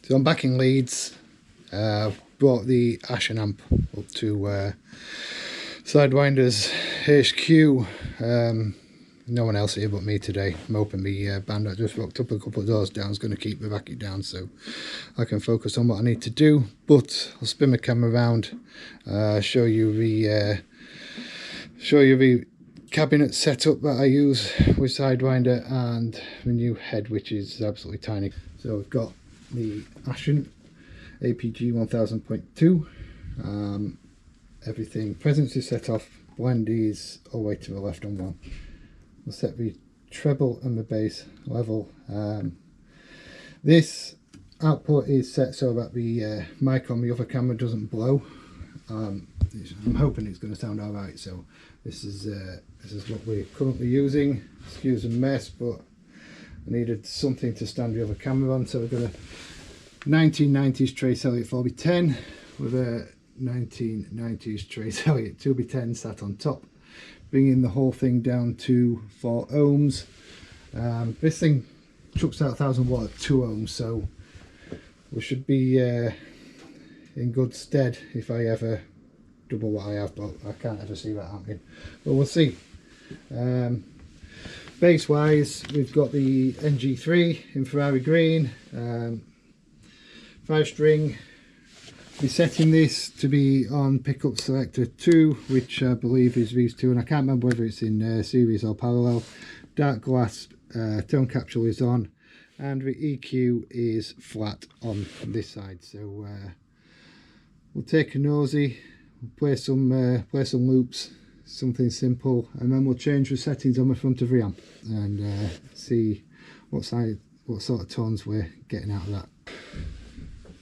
So I'm back in Leeds. Brought the Ashen Amp up to Sidewinder's HQ. No one else here but me today. I'm hoping the band I just rocked up a couple of doors down is going to keep me back down so I can focus on what I need to do. But I'll spin my camera around, show you the cabinet setup that I use with Sidewinder and the new head, which is absolutely tiny. So we've got the Ashen APG1000.2. Everything presence is set off, blend is all the way to the left on one. We'll set the treble and the bass level. This output is set so that the mic on the other camera doesn't blow. I'm hoping it's going to sound alright, so this is what we're currently using. Excuse the mess, but I needed something to stand the other camera on, so we've got a 1990s Trace Elliot 4x10 with a 1990s Trace Elliot 2x10 sat on top, bringing the whole thing down to 4 ohms. This thing chucks out 1000 watt at 2 ohms, so we should be in good stead if I ever double what I have, but I can't ever see that happening, but we'll see. Bass wise, we've got the NG3 in Ferrari green, 5 string. We're setting this to be on pickup selector 2, which I believe is these two, and I can't remember whether it's in series or parallel. Dark glass tone capsule is on, and the EQ is flat on this side. So we'll take a nosy, play some loops, something simple, and then we'll change the settings on the front of the amp and see what sort of tones we're getting out of that.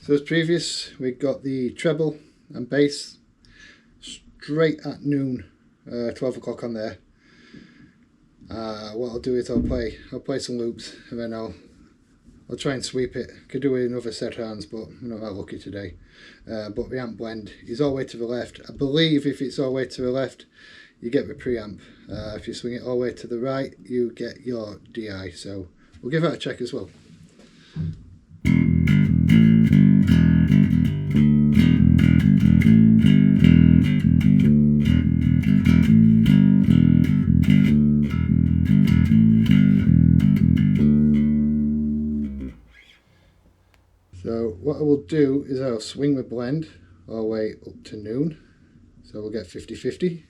So as previous, we've got the treble and bass straight at noon, 12 o'clock on there. What I'll do is I'll play some loops, and then I'll try and sweep it. Could do it in other set hands, but I'm not that lucky today. But the amp blend is all the way to the left. I believe if it's all the way to the left, you get the preamp. If you swing it all the way to the right, you get your DI. So we'll give that a check as well. So what I will do is I'll swing the blend all the way up to noon, so we'll get 50-50.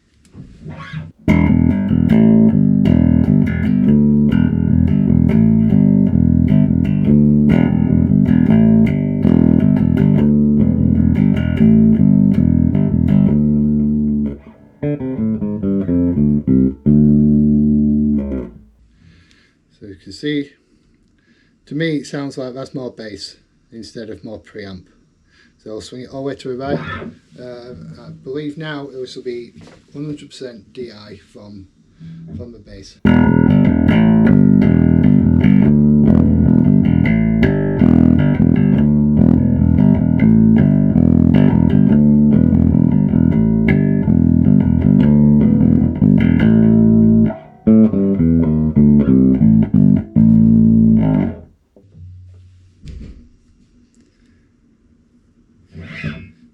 So you can see, to me it sounds like that's more bass instead of more preamp. So I'll swing it all the way to the right. I believe now this will be 100% DI from the bass.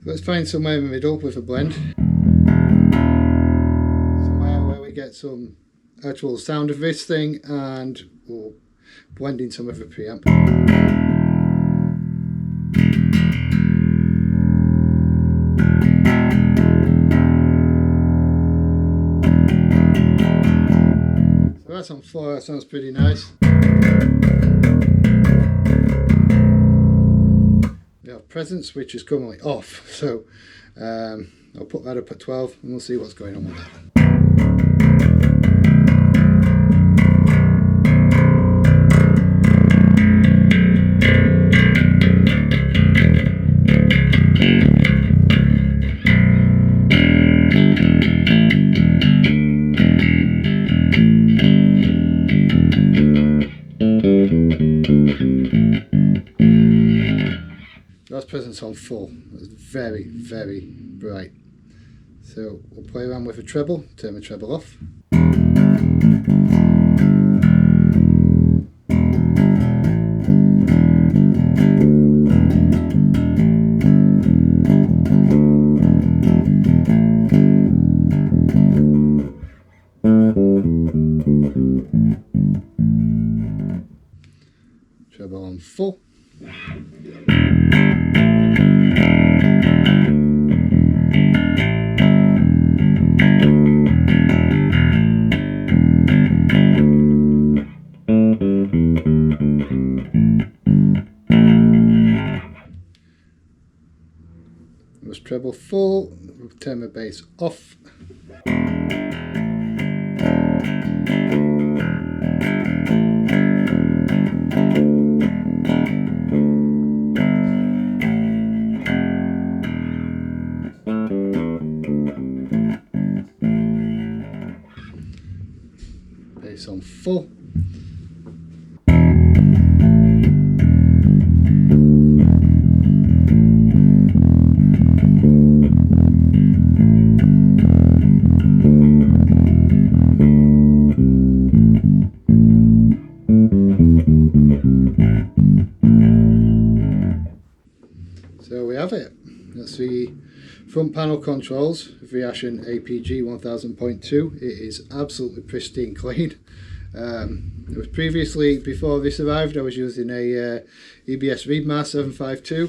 Let's find somewhere in the middle with a blend. Somewhere where we get some actual sound of this thing and we'll blend in some of the preamp. So that's on 4, that sounds pretty nice. Presence, which is currently off, so I'll put that up at 12 and we'll see what's going on with that. That's presence on full. It's very, very bright. So we'll play around with a treble, turn the treble off. Was treble full, turn my bass off. Bass on full. So we have it. That's the front panel controls of the Ashen APG1000.2. It is absolutely pristine clean. It was previously, before this arrived, I was using a EBS Readmar 752.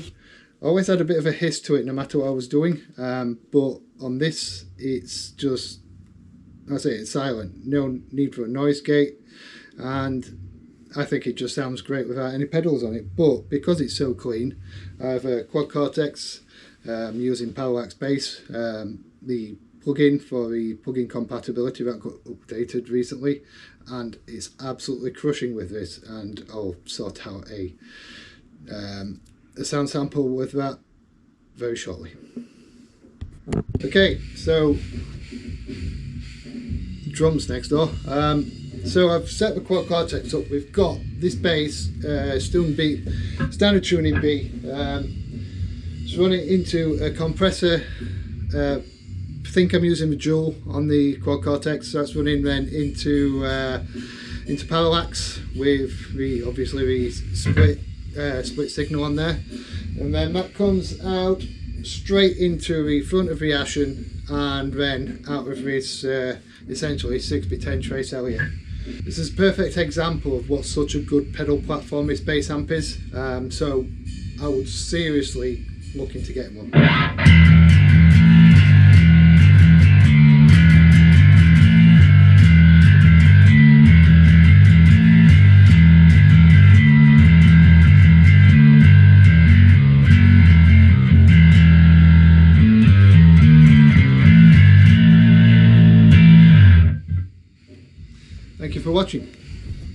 Always had a bit of a hiss to it no matter what I was doing, but on this it's just, I say it's silent, no need for a noise gate, and I think it just sounds great without any pedals on it. But because it's so clean, I have a quad cortex using Parallax bass, the plugin for the plugin compatibility that got updated recently, and it's absolutely crushing with this, and I'll sort out a sound sample with that very shortly. Okay, so drums next door. So I've set the quad cortex up. We've got this bass, Stone B, standard tuning B. Just run it into a compressor. I think I'm using the Joule on the quad cortex. So that's running then into Parallax with the obviously the split signal on there, and then that comes out straight into the front of the Ashen, and then out of this essentially 6x10 trace Elliott. This is a perfect example of what such a good pedal platform this bass amp is, so I would seriously look into getting one. Thank you for watching.